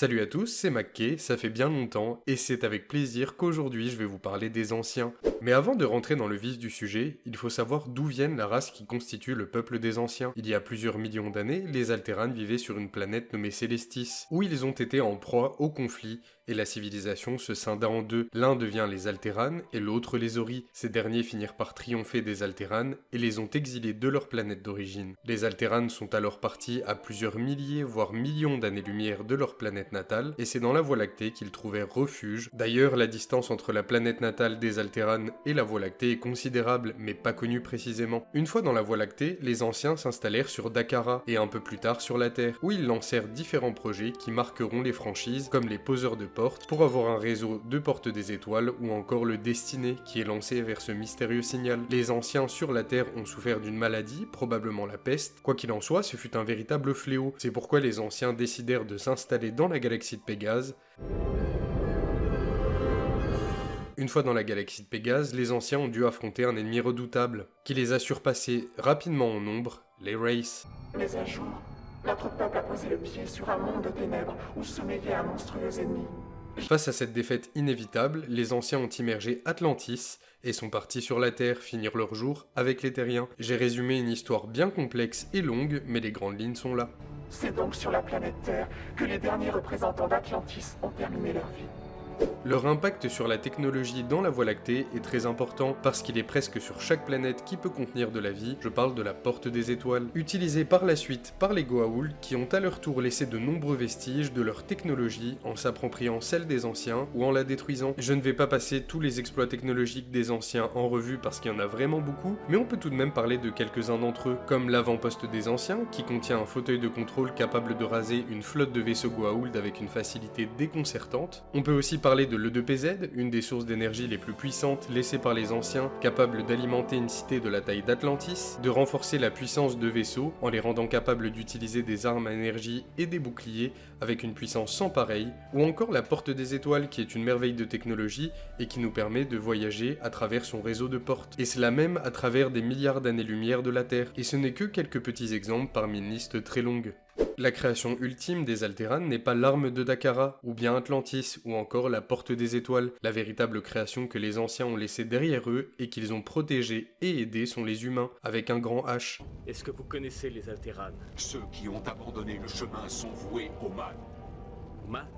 Salut à tous, c'est Mackay, ça fait bien longtemps, et c'est avec plaisir qu'aujourd'hui je vais vous parler des anciens. Mais avant de rentrer dans le vif du sujet, il faut savoir d'où viennent la race qui constitue le peuple des anciens. Il y a plusieurs millions d'années, les Alteranes vivaient sur une planète nommée Célestis, où ils ont été en proie au conflit, et la civilisation se scinda en deux. L'un devient les Alteranes, et l'autre les Ori. Ces derniers finirent par triompher des Alteranes, et les ont exilés de leur planète d'origine. Les Alteranes sont alors partis à plusieurs milliers, voire millions d'années-lumière de leur planète natale, et c'est dans la Voie lactée qu'ils trouvèrent refuge. D'ailleurs, la distance entre la planète natale des Alteranes et la Voie lactée est considérable, mais pas connue précisément. Une fois dans la Voie lactée, les anciens s'installèrent sur Dakara, et un peu plus tard sur la Terre, où ils lancèrent différents projets qui marqueront les franchises, comme les poseurs de portes, pour avoir un réseau de portes des étoiles, ou encore le Destiné, qui est lancé vers ce mystérieux signal. Les anciens sur la Terre ont souffert d'une maladie, probablement la peste. Quoi qu'il en soit, ce fut un véritable fléau. C'est pourquoi les anciens décidèrent de s'installer dans la galaxie de Pégase. Une fois dans la galaxie de Pégase, les anciens ont dû affronter un ennemi redoutable, qui les a surpassés rapidement en nombre, les Wraiths. Mais un jour, notre peuple a posé le pied sur un monde de ténèbres où sommeillait un monstrueux ennemi. Face à cette défaite inévitable, les anciens ont immergé Atlantis et sont partis sur la Terre finir leur jour avec les Terriens. J'ai résumé une histoire bien complexe et longue, mais les grandes lignes sont là. C'est donc sur la planète Terre que les derniers représentants d'Atlantis ont terminé leur vie. Leur impact sur la technologie dans la Voie lactée est très important parce qu'il est presque sur chaque planète qui peut contenir de la vie, je parle de la Porte des Étoiles, utilisée par la suite par les Goa'uld qui ont à leur tour laissé de nombreux vestiges de leur technologie en s'appropriant celle des anciens ou en la détruisant. Je ne vais pas passer tous les exploits technologiques des anciens en revue parce qu'il y en a vraiment beaucoup, mais on peut tout de même parler de quelques-uns d'entre eux, comme l'avant-poste des anciens qui contient un fauteuil de contrôle capable de raser une flotte de vaisseaux Goa'uld avec une facilité déconcertante. On peut aussi parler de l'E2PZ, une des sources d'énergie les plus puissantes laissées par les anciens, capable d'alimenter une cité de la taille d'Atlantis, de renforcer la puissance de vaisseaux en les rendant capables d'utiliser des armes à énergie et des boucliers avec une puissance sans pareille, ou encore la Porte des Étoiles qui est une merveille de technologie et qui nous permet de voyager à travers son réseau de portes, et cela même à travers des milliards d'années-lumière de la Terre, et ce n'est que quelques petits exemples parmi une liste très longue. La création ultime des Alteranes n'est pas l'arme de Dakara, ou bien Atlantis, ou encore la Porte des Étoiles. La véritable création que les anciens ont laissée derrière eux et qu'ils ont protégée et aidée sont les humains, avec un grand H. Est-ce que vous connaissez les Alteranes? Ceux qui ont abandonné le chemin sont voués au mal. Mal?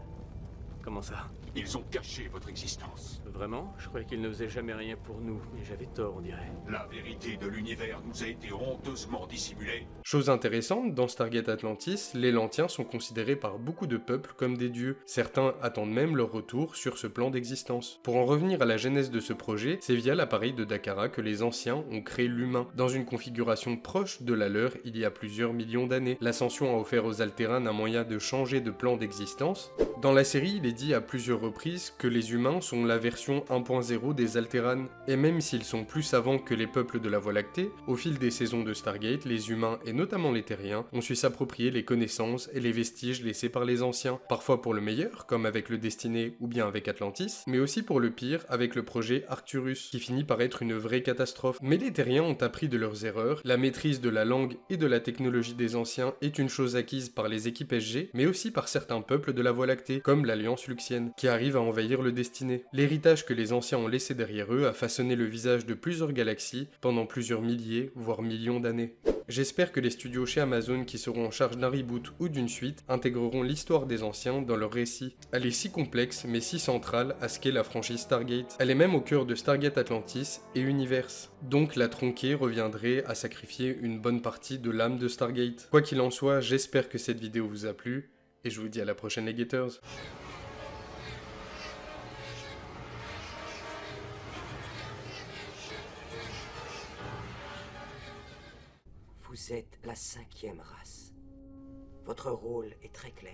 Comment ça? Ils ont caché votre existence. Vraiment? Je croyais qu'ils ne faisaient jamais rien pour nous, mais j'avais tort, on dirait. La vérité de l'univers nous a été honteusement dissimulée. Chose intéressante, dans Stargate Atlantis, les Lantiens sont considérés par beaucoup de peuples comme des dieux. Certains attendent même leur retour sur ce plan d'existence. Pour en revenir à la genèse de ce projet, c'est via l'appareil de Dakara que les anciens ont créé l'humain, dans une configuration proche de la leur il y a plusieurs millions d'années. L'ascension a offert aux Alteranes un moyen de changer de plan d'existence. Dans la série, il est dit à plusieurs reprises que les humains sont la version 1.0 des Alteranes, et même s'ils sont plus savants que les peuples de la Voie lactée, au fil des saisons de Stargate, les humains, et notamment les Terriens, ont su s'approprier les connaissances et les vestiges laissés par les anciens, parfois pour le meilleur, comme avec le Destiné ou bien avec Atlantis, mais aussi pour le pire, avec le projet Arcturus, qui finit par être une vraie catastrophe. Mais les Terriens ont appris de leurs erreurs, la maîtrise de la langue et de la technologie des anciens est une chose acquise par les équipes SG, mais aussi par certains peuples de la Voie lactée, comme l'Alliance Luxienne, qui arrive à envahir le Destiné. L'héritage que les anciens ont laissé derrière eux a façonné le visage de plusieurs galaxies pendant plusieurs milliers, voire millions d'années. J'espère que les studios chez Amazon qui seront en charge d'un reboot ou d'une suite intégreront l'histoire des anciens dans leur récit. Elle est si complexe mais si centrale à ce qu'est la franchise Stargate. Elle est même au cœur de Stargate Atlantis et Universe. Donc la tronquer reviendrait à sacrifier une bonne partie de l'âme de Stargate. Quoi qu'il en soit, j'espère que cette vidéo vous a plu et je vous dis à la prochaine les Gators. Vous êtes la 5e race. Votre rôle est très clair.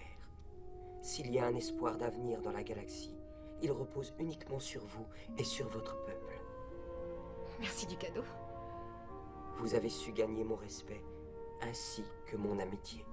S'il y a un espoir d'avenir dans la galaxie, il repose uniquement sur vous et sur votre peuple. Merci du cadeau. Vous avez su gagner mon respect, ainsi que mon amitié.